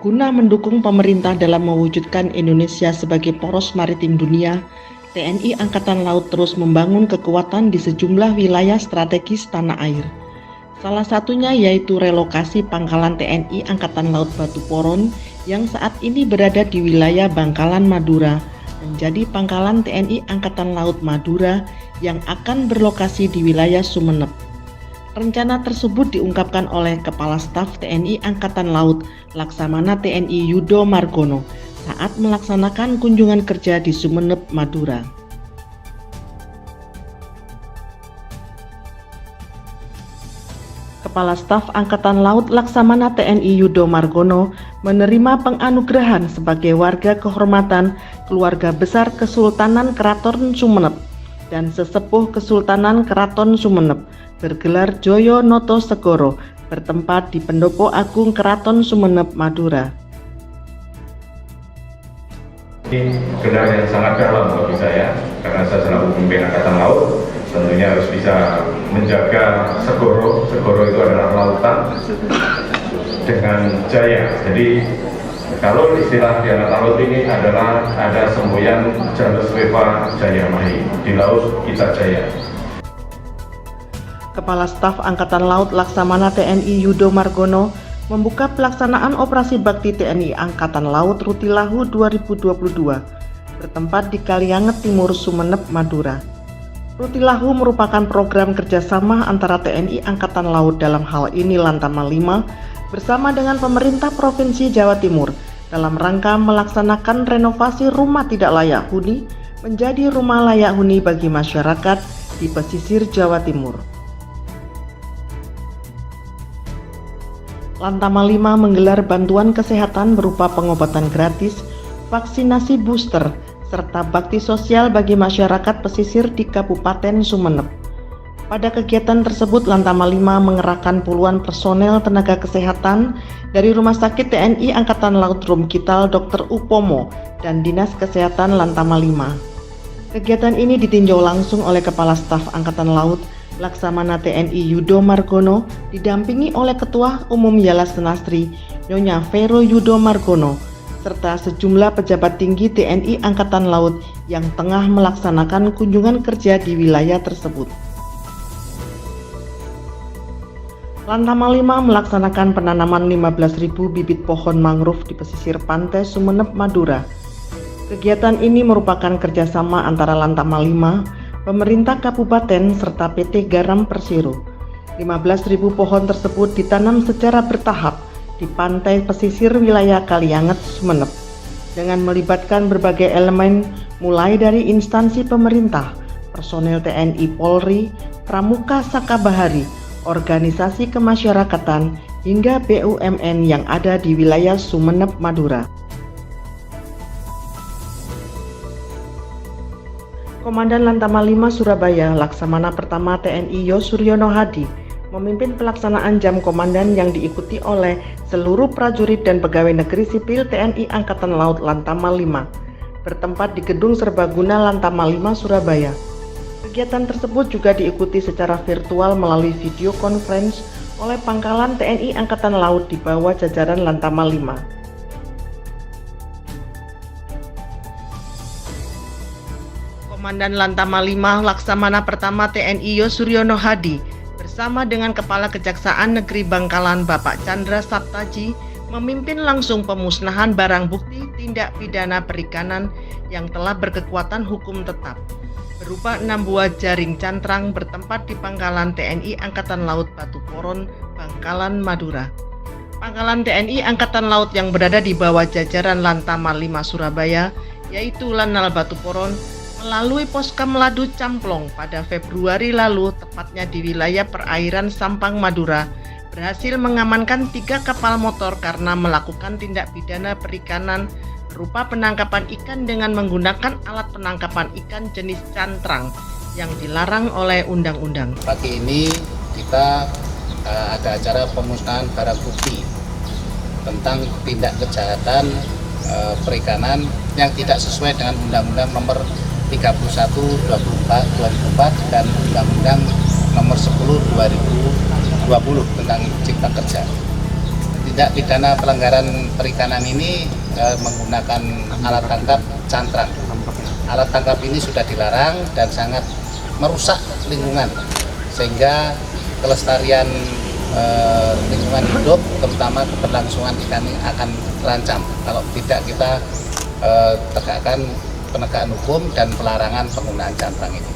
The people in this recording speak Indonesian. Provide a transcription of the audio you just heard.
Guna mendukung pemerintah dalam mewujudkan Indonesia sebagai poros maritim dunia, TNI Angkatan Laut terus membangun kekuatan di sejumlah wilayah strategis tanah air. Salah satunya yaitu relokasi pangkalan TNI Angkatan Laut Batu Poron yang saat ini berada di wilayah Bangkalan Madura menjadi pangkalan TNI Angkatan Laut Madura yang akan berlokasi di wilayah Sumeneb. Rencana tersebut diungkapkan oleh Kepala Staf TNI Angkatan Laut Laksamana TNI Yudo Margono saat melaksanakan kunjungan kerja di Sumeneb, Madura. Kepala Staf Angkatan Laut Laksamana TNI Yudo Margono menerima penganugerahan sebagai warga kehormatan Keluarga Besar Kesultanan Keraton Sumeneb dan Sesepuh Kesultanan Keraton Sumeneb bergelar Joyo Noto Segoro bertempat di Pendopo Agung Keraton Sumeneb, Madura. Ini gelar yang sangat dalam bagi saya karena saya selaku pemimpin Angkatan Laut tentunya harus bisa menjaga Segoro. Segoro itu adalah lautan dengan jaya. Jadi kalau istilah di Angkatan Laut ini adalah ada semboyan Jalus Weva Jaya Mahi, di laut kita jaya. Kepala Staf Angkatan Laut Laksamana TNI Yudo Margono membuka pelaksanaan Operasi Bakti TNI Angkatan Laut Rutilahu 2022 bertempat di Kalianget Timur, Sumeneb, Madura. Rutilahu merupakan program kerjasama antara TNI Angkatan Laut dalam hal ini Lantama 5 bersama dengan pemerintah Provinsi Jawa Timur dalam rangka melaksanakan renovasi rumah tidak layak huni menjadi rumah layak huni bagi masyarakat di pesisir Jawa Timur. Lantama 5 menggelar bantuan kesehatan berupa pengobatan gratis, vaksinasi booster, serta bakti sosial bagi masyarakat pesisir di Kabupaten Sumeneb. Pada kegiatan tersebut, Lantama 5 mengerahkan puluhan personel tenaga kesehatan dari Rumah Sakit TNI Angkatan Laut Rumkital Dr. Upomo dan Dinas Kesehatan Lantama 5. Kegiatan ini ditinjau langsung oleh Kepala Staf Angkatan Laut Laksamana TNI Yudo Margono didampingi oleh Ketua Umum Yalas Senastri Nyonya Vero Yudo Margono serta sejumlah pejabat tinggi TNI Angkatan Laut yang tengah melaksanakan kunjungan kerja di wilayah tersebut. Lantama 5 melaksanakan penanaman 15.000 bibit pohon mangrove di pesisir pantai Sumeneb, Madura. Kegiatan ini merupakan kerjasama antara Lantama 5, pemerintah kabupaten serta PT Garam Persero. 15.000 pohon tersebut ditanam secara bertahap di pantai pesisir wilayah Kalianget, Sumeneb, dengan melibatkan berbagai elemen mulai dari instansi pemerintah, personel TNI Polri, Pramuka Sakabahari, organisasi kemasyarakatan, hingga BUMN yang ada di wilayah Sumeneb, Madura. Komandan Lantama 5 Surabaya Laksamana Pertama TNI Yosuryono Hadi memimpin pelaksanaan jam komandan yang diikuti oleh seluruh prajurit dan pegawai negeri sipil TNI Angkatan Laut Lantama 5 bertempat di Gedung Serbaguna Lantama 5 Surabaya. Kegiatan tersebut juga diikuti secara virtual melalui video conference oleh Pangkalan TNI Angkatan Laut di bawah jajaran Lantama 5. Komandan Lantama 5 Laksamana Pertama TNI Yosuryono Hadi bersama dengan Kepala Kejaksaan Negeri Bangkalan Bapak Chandra Saptaji memimpin langsung pemusnahan barang bukti tindak pidana perikanan yang telah berkekuatan hukum tetap berupa 6 buah jaring cantrang bertempat di Pangkalan TNI Angkatan Laut Batu Poron, Bangkalan, Madura. Pangkalan TNI Angkatan Laut yang berada di bawah jajaran Lantama 5 Surabaya yaitu Lanal Batu Poron melalui Poskam Ladu Camplong pada Februari lalu, tepatnya di wilayah perairan Sampang, Madura, berhasil mengamankan 3 kapal motor karena melakukan tindak pidana perikanan berupa penangkapan ikan dengan menggunakan alat penangkapan ikan jenis cantrang yang dilarang oleh undang-undang. Pagi ini kita ada acara pemusnahan barang bukti tentang tindak kejahatan perikanan yang tidak sesuai dengan Undang-Undang Nomor 31/2004 dan Undang-Undang Nomor 10/2020 tentang Cipta Kerja. Jadi Tindak pidana pelanggaran perikanan ini menggunakan alat tangkap cantrang. Alat tangkap ini sudah dilarang dan sangat merusak lingkungan, sehingga kelestarian lingkungan hidup, terutama keberlangsungan ikan ini akan terancam kalau tidak kita tegakkan penegakan hukum dan pelarangan penggunaan cantrang ini.